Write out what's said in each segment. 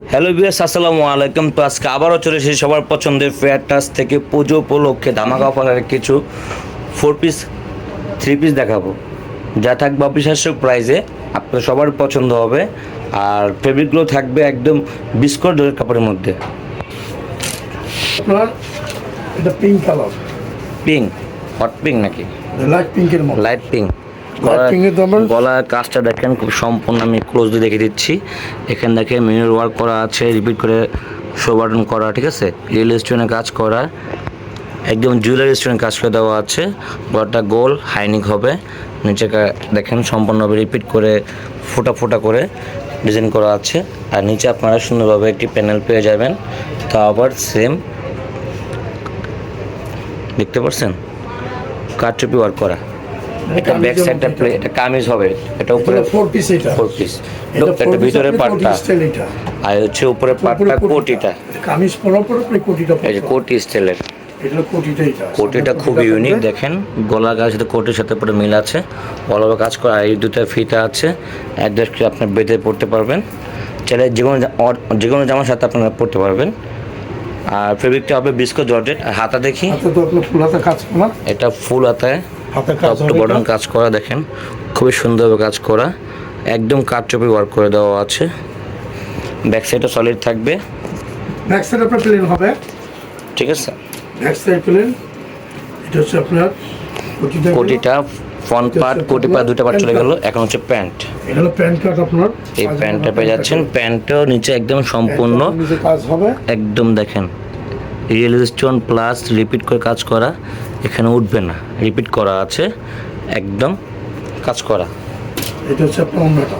Hello viewers, আসসালামু আলাইকুম। তো আজকে আবারও চলে এসেছি সবার পছন্দের ফেয়ার টাচ থেকে পুজো উপলক্ষে ধামাকা অফারের কিছু 4 পিস 3 পিস দেখাবো, যা থাকবে অবিশ্বাস্য প্রাইসে। আপনার সবার পছন্দ হবে। আর ফেব্রিকগুলো থাকবে একদম বিস্কুট কাপড়ের মধ্যে। আপনার এটা pink colour, pink, hot pink নাকি লাইট পিঙ্কের মতো। Light pink. লাইট পিঙ্কের দামের গলার কাজটা দেখেন খুব সম্পূর্ণ, আমি ক্লোজলি দেখে দিচ্ছি। এখানে দেখে মিরর ওয়ার্ক করা আছে, রিপিট করে শো বাটন করা, ঠিক আছে, রিয়েল স্টোনের কাজ করা, একদম জুয়েলারি স্টোনের কাজ করে দেওয়া আছে। গলাটা গোল হাইনিক হবে, নিচে দেখেন সম্পূর্ণভাবে রিপিট করে ফোটা ফোটা করে ডিজাইন করা আছে। আর নিচে আপনারা সুন্দরভাবে একটি প্যানেল পেয়ে যাবেন, তা আবার সেম দেখতে পাচ্ছেন কারচুপি ওয়ার্ক করা। এটা ব্যাক সাইডটা এটা কামিজ হবে, এটা উপরে 4 পিস, এটা 4 পিস, এটা ভিতরে পাটটা এটা আর হচ্ছে উপরে পাটটা কোটিটা, কামিজ পরার পরে কোটিটা, এই যে কোটি স্টাইলের। এটা কোটিটা, এটা কোটিটা খুব ইউনিক দেখেন, গলা কাজ সাথে কোটির সাথে পুরো মিল আছে, ভালোভাবে কাজ করা। এই দুটো ফিতা আছে, অ্যাডজাস্ট করে আপনার বেঁধে পড়তে পারবেন, চাইলে যে কোনো জামার সাথে আপনারা পড়তে পারবেন। আর ফেব্রিকটা হবে বিস্কো জর্জেট। আর হাতা দেখি, হাতে তো আপনার ফুল হাতে কাজ করা, এটা ফুল হাতায় হাতে কাজ টপ টু হবে, বটম কাজ করা, দেখেন খুবই সুন্দরভাবে কাজ করা, একদম কারচুপি ওয়ার্ক করে দেওয়া আছে। ব্যাক সাইডটা সলিড থাকবে, ব্যাক সাইড আপনার প্লেন হবে, ঠিক আছে। Back side plane. এটা হচ্ছে আপনার কোটিটা ফ্রন্ট পার্ট, কোটি পার্ট দুটো পার্ট চলে গেল। এখন হচ্ছে প্যান্ট, এটা হলো প্যান্ট কাট আপনার। এই প্যান্টটা পেয়ে যাচ্ছেন। প্যান্টটাও নিচে একদম সম্পূর্ণ নিচে কাজ হবে, একদম দেখেন রিয়েল স্টোন প্লাস রিপিট করে কাজ করা, এখানে উঠবে না, রিপিট করা আছে, একদম কাজ করা। এটা হচ্ছে আপনার অন্যটা,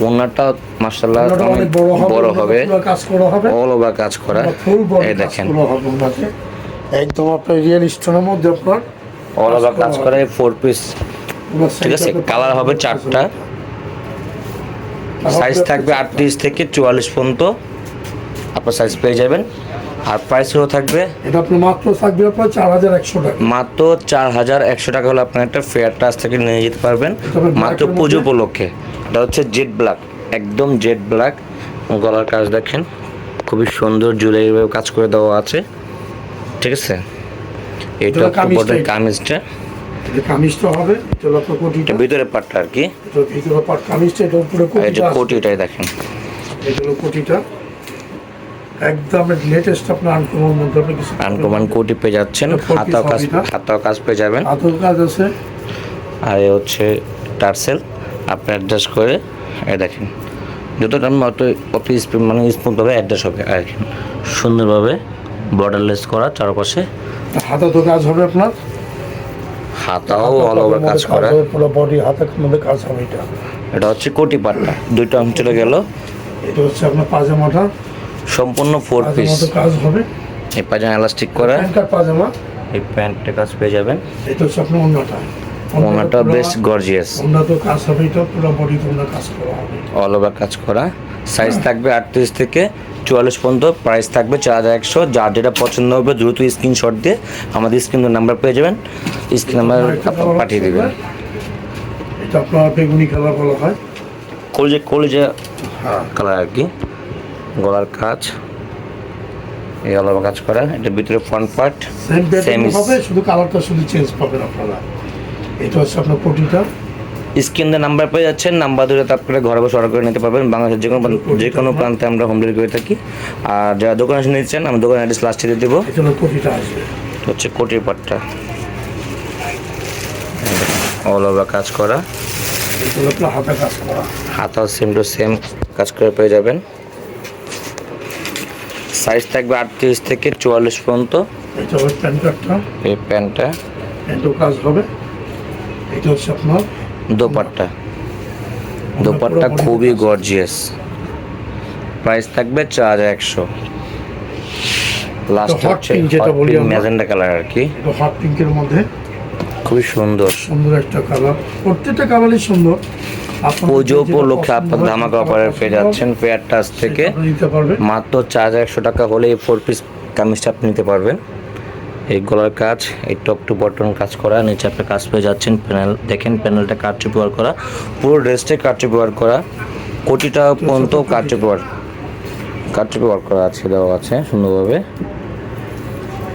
ওনাটা মাশাআল্লাহ অনেক বড় হবে, কাজ করা হবে, অল ওভার কাজ করা। ফুল বডি এই কাজ দেখেন করা হবে ওনাতে, একদম আপনার রিয়েল স্টোনের মধ্যে আপনার অল ওভার কাজ করা। 4 পিস, ঠিক আছে। কালার হবে 4টা, সাইজ থাকবে 38 থেকে 44 পর্যন্ত আপনার সাইজ পেয়ে যাবেন। আর প্রাইসও থাকবে, এটা আপনার মাত্র থাকবে আপনার 4100 টাকা, মাত্র 4100 টাকা হলে আপনার একটা ফেয়ার টাচ থেকে নিয়ে যেতে পারবেন মাত্র পুজো উপলক্ষে। এটা হচ্ছে জেড ব্ল্যাক, একদম জেড ব্ল্যাক। গলার কাজ দেখেন খুবই সুন্দর, জুয়েলারিভাবে কাজ করে দেওয়া আছে, ঠিক আছে। এটা কামিজটা, এটা কামিজটা হবে, এটা হলো আপনার কোটিটা, ভিতরে পাটটা আর কি, এটা ভিতরে পাট কামিজটা, এটা উপরে কোটিটা, কোটিটাই দেখেন, এটা হলো কোটিটা, একদম লেটেস্ট আপনার আনকমন মধ্যে আপনি কিছু আনকমন কোটি পেয়ে যাচ্ছেন। হাতাও কাজ পেয়ে যাবেন, হাতের কাজ আছে। আর এ হচ্ছে টার্সেল, আপনি অ্যাডজাস্ট করে এই দেখেন যতটা অত স্পিড মানে স্মুথভাবে অ্যাডজাস্ট হবে। আর সুন্দরভাবে বর্ডারলেস করা চারপাশে, হাতে তো কাজ হবে আপনার, হাতাও অল ওভার কাজ করা, পুরো বডি হাতের মধ্যে কাজ হবে। এটা হচ্ছে কোটি পাটটা, দুইটা অঞ্চলে গেল। এটা হচ্ছে আপনার পাজামাটা, সম্পূর্ণ 4 পিস কাজ হবে, এই পাজামা এলাস্টিক করা, পাজামা, এই প্যান্টের কাজ পেয়ে যাবেন। এটা হচ্ছে আপনার অন্যটা, ওনাটা বেশ গর্জিয়াস, তো কাজ হবে, এটা পুরো বডি তোমরা কাজ করা হবে, অল ওভার কাজ করা। সাইজ থাকবে 38 থেকে 44 পর্যন্ত, প্রাইস থাকবে 4100। যার যেটা পছন্দ হবে দ্রুত স্ক্রিনশট দিয়ে আমাদের স্ক্রিন নাম্বার পেয়ে যাবেন, স্ক্রিন নাম্বার পাঠিয়ে দেবেন। এটা আপনার বেগুনি কালার বলা হয়, কলিজা কালার আর কি। গলার কাজ এই অল ওভার কাজ করা, এটা ভিতরে ফ্রন্ট পার্ট সেম হবে, শুধু কালারটা শুধু চেঞ্জ পাবেন আপনারা। এটা হচ্ছে আপনার কোটিটা, স্ক্রিনে নাম্বার পেয়ে যাচ্ছেন, নাম্বার ধরে তারপরে ঘরে বসে অর্ডার করে নিতে পারবেন। বাংলাদেশের যে কোনো প্রান্তে আমরা হোম ডেলিভারি করে থাকি। আর যারা দোকানে এসে নিচ্ছেন, আমি দোকানের অ্যাড্রেস লাস্টে দিয়ে দেবো। এখানে কোটিটা আসবে, হচ্ছে কোটির পাটটা অল ওভার কাজ করা, এগুলো আপনার হাতে কাজ করা, হাতাও সেম টু সেম কাজ করে পেয়ে যাবেন। সাইজ থাকবে 38 থেকে 44 পর্যন্ত। এটা হবে প্যান্ট কাটটা, এই প্যান্টটা, প্যান্টও কাজ হবে। এটা হচ্ছে আপনার দোপাট্টা খুবই গর্জিয়াস, প্রাইস থাকবে 4100। লাস্ট হচ্ছে ম্যাজেন্ডা কালার আর কি, এটা হট পিঙ্কের মধ্যে খুবই সুন্দর একটা কালার, প্রত্যেকটা কালারই সুন্দর। পুজো উপলক্ষে আপনার ধামাকা অফারে পেয়ে যাচ্ছেন ফেয়ার টাচ থেকে মাত্র 4100 টাকা হলে এই 4 পিস কামিজটা আপনি নিতে পারবেন। এই গলার কাজ, এই টপ টু বটন কাজ করা, নিচে আপনি কাজ পেয়ে যাচ্ছেন। প্যানেল দেখেন, প্যানেলটা কারচুপি ওয়ার্ক করা, পুরো ড্রেসটাই কারচুপি ওয়ার্ক করা, কোটিটা পর্যন্ত কারচুপি ওয়ার্ক। কাটচুপি ওয়ার্ক করা আছে, দেওয়া আছে সুন্দরভাবে।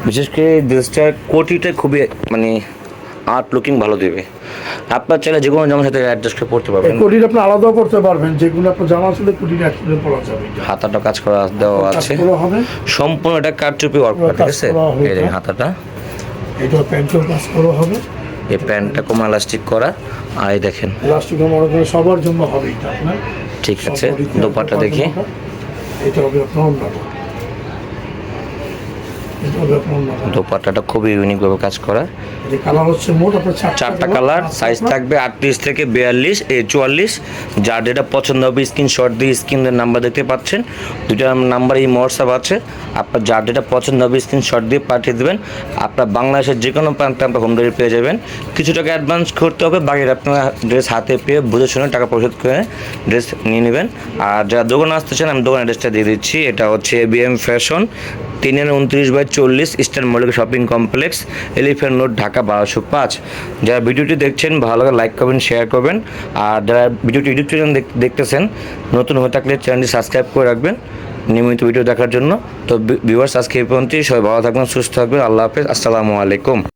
বিশেষ করে ড্রেসটার কোটিটা খুবই মানে আর্ট লুকিং ভালো দেবে। আপনার চাইলে যে কোনো জামার সাথে অ্যাডজাস্ট করে পড়তে পারবেন। কোটিটা আপনি আলাদাও করতে পারবেন, যেগুলো আপনার জামা আসলে কোটিটা একসাথে পরা যাবে। হাতাটা কাজ করা দেওয়া আছে হবে সম্পূর্ণ, এটা কাটচুপি ওয়ার্ক করা, ঠিক আছে। এই দেখেন হাতাটা, এটা প্যান্টের কাজ করা হবে, এই প্যান্টটা কম ইলাস্টিক করা, আর এই দেখেন ইলাস্টিক মনে করেন সবার জন্য হবে এটা আপনার। ঠিক আছে, দোপাট্টা দেখি, এটা হবে আপনার অন্যটা, এটা হবে আপনার অন্যটা। দোপাট্টাটা খুবই ইউনিক ভাবে কাজ করা। এই কালার হচ্ছে মোট আপনার চারটা কালার, সাইজ থাকবে 38 থেকে 42 44। যার যেটা পছন্দ হবে স্ক্রিনশট দিয়ে স্ক্রিনের নাম্বার দেখতে পাচ্ছেন, দুইটা নাম্বার এই হোয়াটসঅ্যাপ আছে। আপনার যার যেটা পছন্দ হবে স্ক্রিনশট দিয়ে পাঠিয়ে দেবেন। আপনার বাংলাদেশের যে কোনো প্রান্তে আপনার হোম ডেলিভারি পেয়ে যাবেন। কিছু টাকা অ্যাডভান্স করতে হবে, বাকিটা আপনার ড্রেস হাতে পেয়ে বুঝে শুনে টাকা পরিশোধ করে ড্রেস নিয়ে নেবেন। আর যারা দোকানে আসতে চান আমি দোকানের অ্যাড্রেসটা দিয়ে দিচ্ছি। এটা হচ্ছে ABM fashion 329/40 eastern Mallika shopping complex, elephant road, Dhaka 1205। যারা ভিডিওটি দেখছেন ভালো লাগে লাইক করবেন, শেয়ার করবেন। আর যারা ভিডিওটি ইউটিউব চ্যানেল দেখতেছেন নতুন হয়ে থাকলে চ্যানেলটি সাবস্ক্রাইব করে রাখবেন নিয়মিত ভিডিও দেখার জন্য। তো ভিউয়ার্স আজকে এই পর্যন্তই, সবাই ভালো থাকবেন, সুস্থ থাকবেন, আল্লাহ হাফেজ, আসসালামু আলাইকুম।